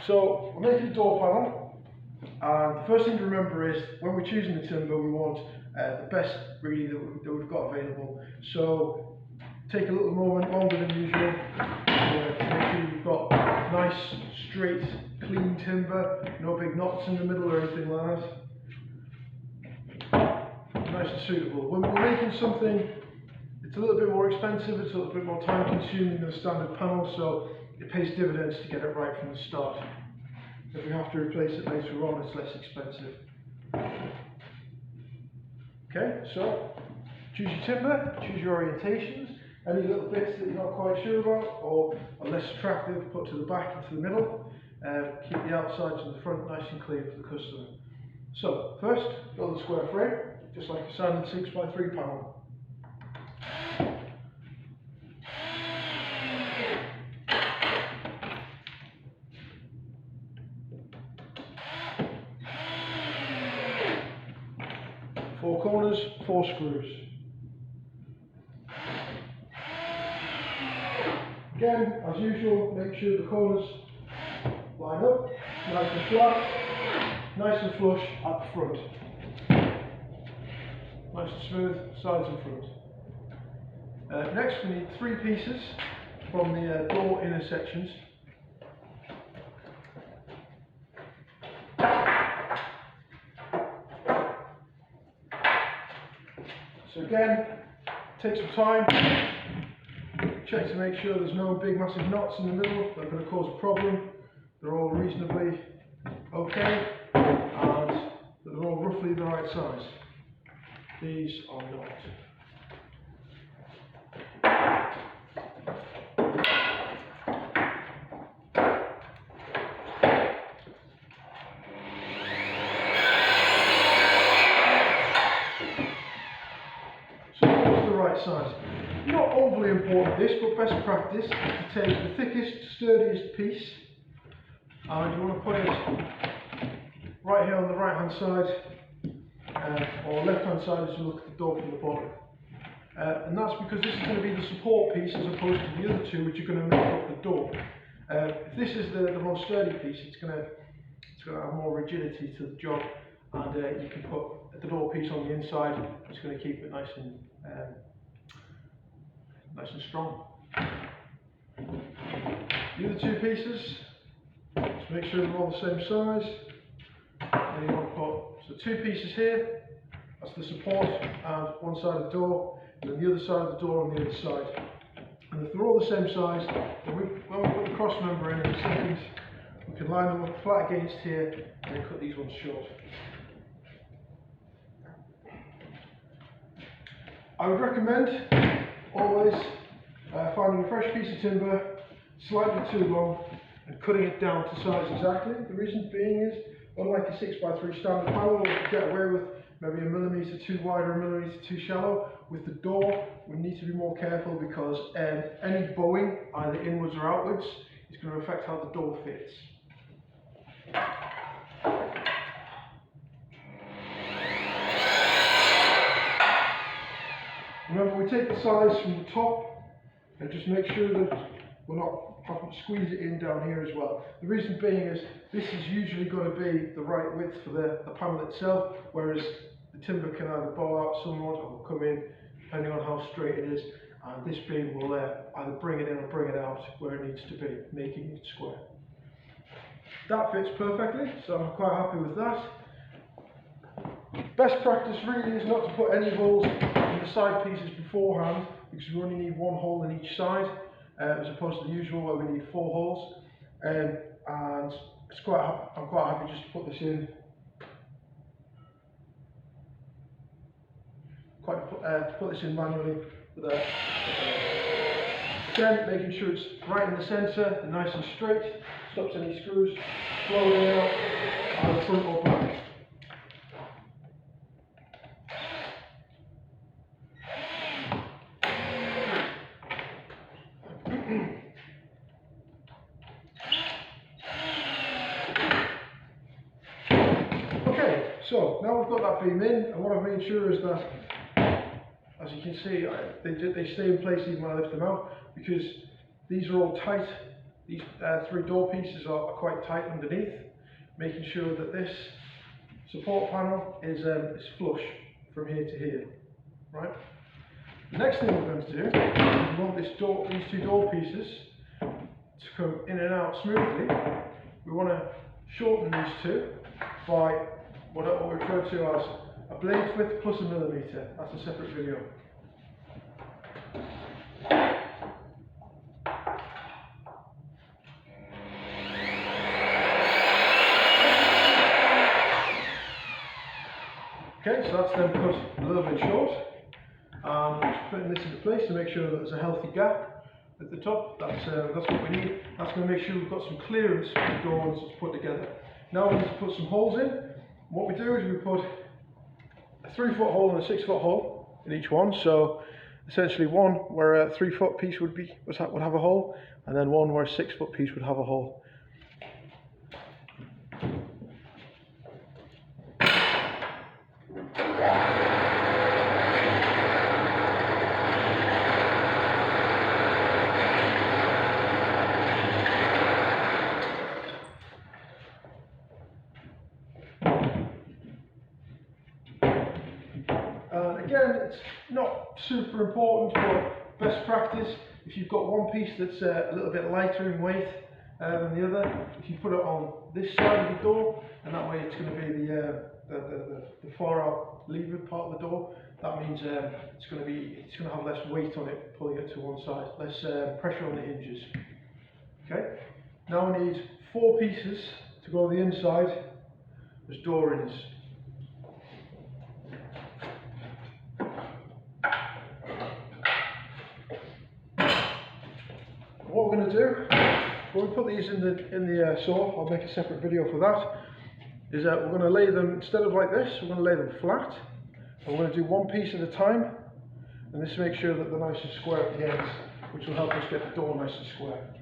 So we're making a door panel, and the first thing to remember is when we're choosing the timber, we want the best really that we've got available. So take a little moment longer than usual to make sure you've got nice, straight, clean timber, no big knots in the middle or anything like that. Nice and suitable. When we're making something, it's a little bit more expensive, it's a little bit more time consuming than a standard panel, so it pays dividends to get it right from the start. If we have to replace it later on, it's less expensive. Okay, so choose your timber, choose your orientations. Any little bits that you're not quite sure about or are less attractive, put to the back and to the middle. Keep the outsides and the front nice and clean for the customer. So first, build a square frame, just like a standard 6x3 panel. Four corners, 4 screws. Again, as usual, make sure the corners line up, nice and flat, nice and flush at the front. Nice and smooth, sides and front. Next we need 3 pieces from the door intersections. So again, take some time, check to make sure there's no big massive knots in the middle that are going to cause a problem. They're all reasonably okay and they're all roughly the right size. These are not. Size. Not overly important this, but best practice is to take the thickest, sturdiest piece and you want to put it right here on the right hand side or left hand side as you look at the door from the bottom. And that's because this is going to be the support piece as opposed to the other two which are going to make up the door. If this is the more sturdy piece, it's going to have more rigidity to the job, and you can put the door piece on the inside. It's going to keep it nice and strong. The other 2 pieces, just make sure they're all the same size. And you want to put 2 pieces here. That's the support and one side of the door, and then the other side of the door on the other side. And if they're all the same size, then when we put the cross member in a second, we can line them up flat against here and then cut these ones short. I would recommend always finding a fresh piece of timber, slightly too long, and cutting it down to size exactly. The reason being is, unlike a 6x3 standard panel, we can get away with maybe a millimetre too wide or a millimetre too shallow. With the door, we need to be more careful because any bowing, either inwards or outwards, is going to affect how the door fits. Remember, we take the size from the top and just make sure that we're not having to squeeze it in down here as well. The reason being is this is usually going to be the right width for the panel itself, whereas the timber can either bow out somewhat or come in depending on how straight it is, and this beam will either bring it in or bring it out where it needs to be, making it square. That fits perfectly, so I'm quite happy with that. Best practice really is not to put any holes in the side pieces beforehand, because we only need 1 hole in each side, as opposed to the usual where we need 4 holes. And I'm quite happy just to put this in. To put this in manually with again, making sure it's right in the centre and nice and straight, stops any screws floating out either front or back. Okay, so now we've got that beam in, and what I've made sure is that, as you can see, they stay in place even when I lift them out, because these are all tight these 3 door pieces are quite tight underneath, making sure that this support panel is flush from here to here, right? The next thing we're going to do is we want these 2 door pieces to come in and out smoothly. We want to shorten these 2 by what we refer to as a blade width plus a millimetre. That's a separate video. Okay, so that's then cut a little bit short. Just putting this into place to make sure that there's a healthy gap at the top. That's what we need. That's going to make sure we've got some clearance for the door once it's put together. Now we need to put some holes in. What we do is we put a 3-foot hole and a 6-foot hole in each one. So essentially one where a 3-foot piece would have a hole, and then one where a 6-foot piece would have a hole. Again, it's not super important, but best practice, if you've got one piece that's a little bit lighter in weight than the other, if you put it on this side of the door, and that way it's going to be the far out levered part of the door, that means it's going to have less weight on it, pulling it to one side, less pressure on the hinges. Okay, now we need 4 pieces to go on the inside as door ins. What we're going to do, when we put these in the saw, I'll make a separate video for that, is that we're going to lay them, instead of like this, we're going to lay them flat, and we're going to do one piece at a time, and this makes sure that they're nice and square at the ends, which will help us get the door nice and square.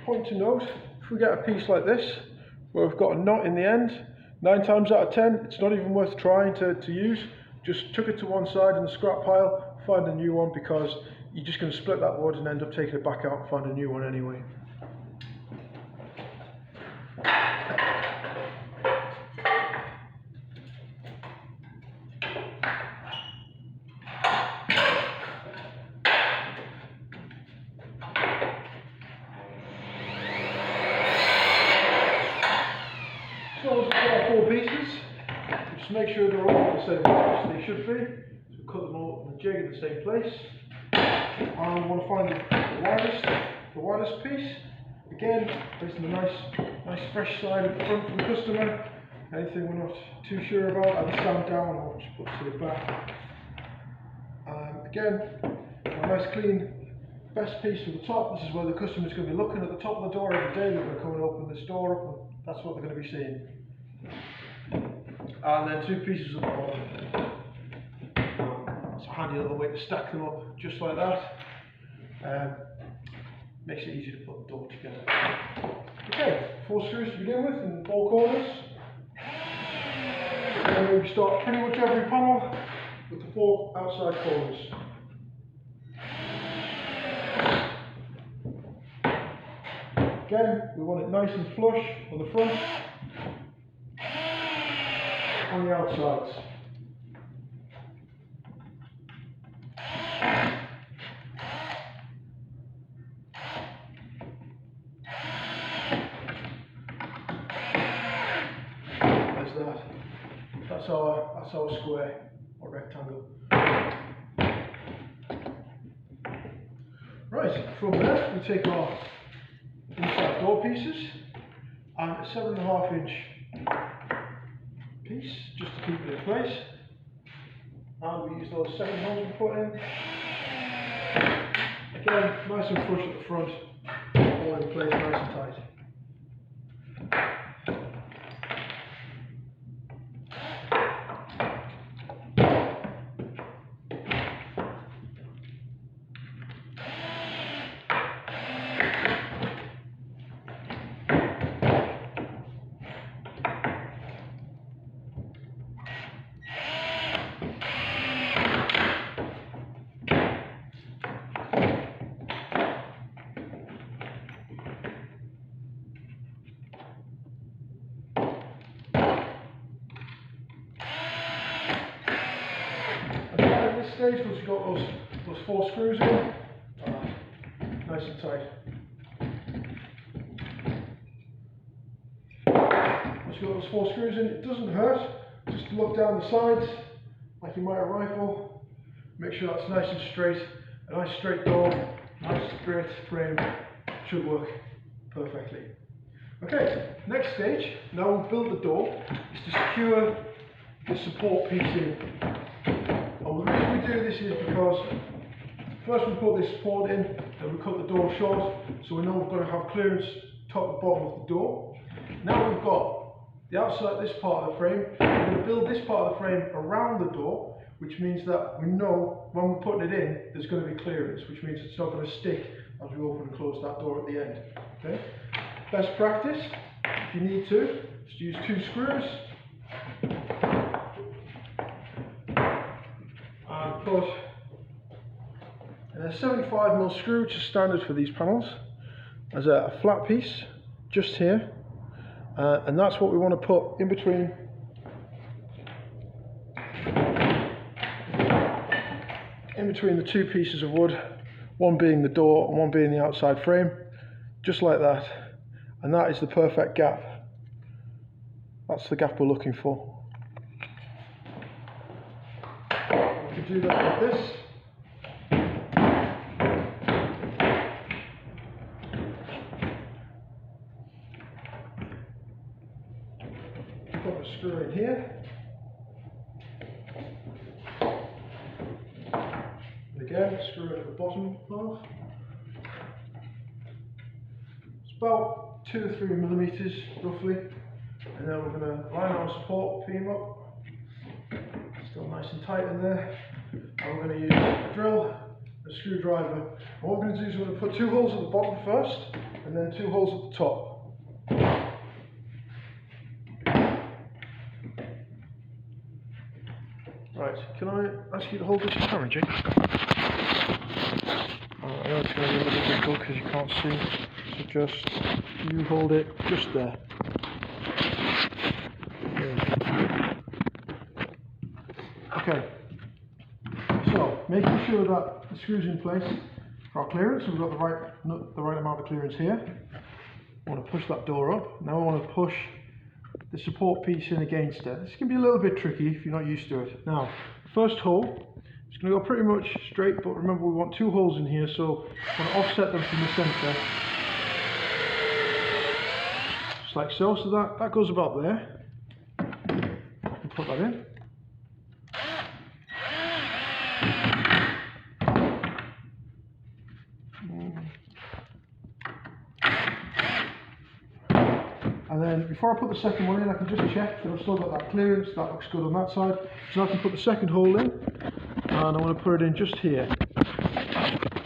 Point to note, if we get a piece like this, where we've got a knot in the end, 9 times out of 10, it's not even worth trying to use. Just chuck it to one side in the scrap pile, find a new one, because you're just going to split that wood and end up taking it back out and find a new one anyway. So we've got 4 pieces, just make sure they're all the same height, they should be. So cut them all in a jig in the same place. And we want to find the widest piece. Again, placing the nice fresh side at the front for the customer. Anything we're not too sure about, either stand down or just put to the back. Again, a nice clean, best piece for the top. This is where the customer's going to be looking at the top of the door every day that we're coming to open this door up, and that's what they're going to be seeing. And then 2 pieces of the bottom. It's a handy little way to stack them up just like that. Makes it easy to put the door together. Okay, 4 screws to begin with in 4 corners. And then we start pretty much every panel with the 4 outside corners. Again, we want it nice and flush on the front, on the outsides. There's that. That's our square or rectangle. Right, from there we take our inside door pieces and a 7.5 inch piece just to keep it in place, and we use those second holes we put in. Again, nice and flush at the front, all in place nice and tight. At this stage, once you've got those 4 screws in, nice and tight. Once you've got those 4 screws in, it doesn't hurt, just look down the sides, like you might a rifle, make sure that's nice and straight, a nice straight door, nice straight frame, should work perfectly. Okay, next stage, now we'll build the door, is to secure the support piece in. And the reason we do this is because first we put this support in, then we cut the door short, so we know we're going to have clearance top and bottom of the door. Now we've got the outside, this part of the frame, we're going to build this part of the frame around the door, which means that we know when we're putting it in, there's going to be clearance, which means it's not going to stick as we open and close that door at the end. Okay? Best practice, if you need to, just use 2 screws. And put in a 75mm screw, which is standard for these panels, as a flat piece, just here. And that's what we want to put in between the 2 pieces of wood, one being the door and one being the outside frame, just like that. And that is the perfect gap. That's the gap we're looking for. We can do that like this. Put a screw in here. And again, screw it at the bottom half. It's about 2 or 3 millimeters roughly. And then we're going to line our support beam up. Still nice and tight in there. And we're going to use a drill, a screwdriver. And what we're going to do is we're going to put 2 holes at the bottom first, and then 2 holes at the top. Right, can I ask you to hold this camera, Jake? I know it's going to be a little difficult because you can't see, so just you hold it just there. Okay, so making sure that the screw's in place for our clearance, so we've got the right amount of clearance here. I want to push that door up. Now I want to push the support piece in against it. This can be a little bit tricky if you're not used to it. Now, first hole, it's going to go pretty much straight, but remember we want 2 holes in here, so I'm going to offset them from the centre. Just like so, so that goes about there. And put that in. And then before I put the second one in, I can just check that I've still got that clearance. That looks good on that side. So I can put the second hole in, and I want to put it in just here.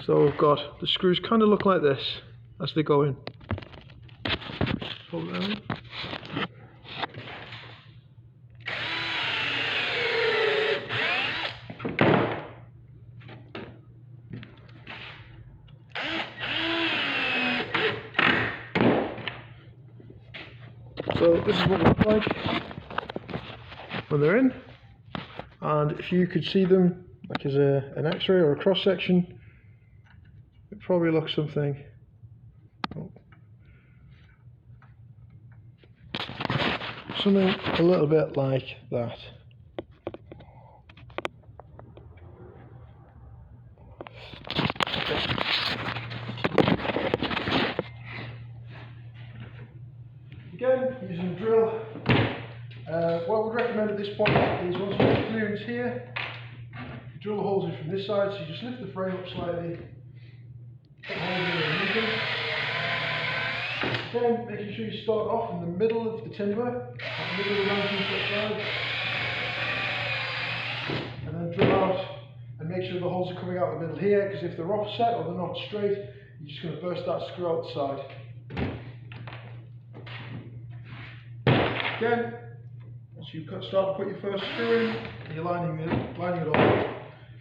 So we've got the screws kind of look like this as they go in. Hold that in. So this is what they look like when they're in, and if you could see them like as an x-ray or a cross section, it probably looks something a little bit like that. Again, using a drill. What I would recommend at this point is once you've got clearance here, drill the holes in from this side, so you just lift the frame up slightly, put the holes in underneath it. Again, making sure you start off in the middle of the timber, at the middle of the 19-foot side, and then drill out and make sure the holes are coming out the middle here, because if they're offset or they're not straight, you're just going to burst that screw out the side. Again, once you start to put your first screw in, and you're lining it all up,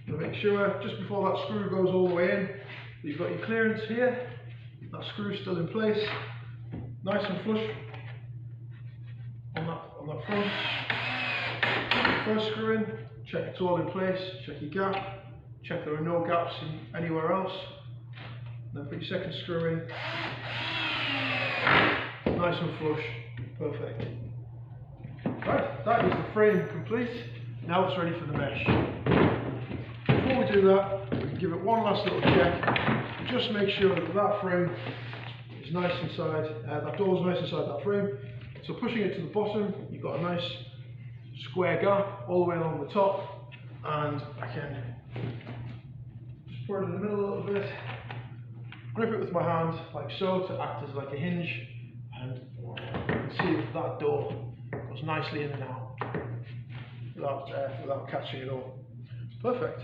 you make sure just before that screw goes all the way in, that you've got your clearance here, that screw's still in place, nice and flush on that front. Put your first screw in, check it's all in place, check your gap, check there are no gaps anywhere else, then put your second screw in, nice and flush, perfect. Right, that is the frame complete. Now it's ready for the mesh. Before we do that, we can give it one last little check. Just make sure that that frame is nice inside, that door is nice inside that frame. So pushing it to the bottom, you've got a nice square gap all the way along the top. And I can just put it in the middle a little bit, grip it with my hand like so to act as like a hinge, and you can see that door goes nicely in and out without catching it all. Perfect.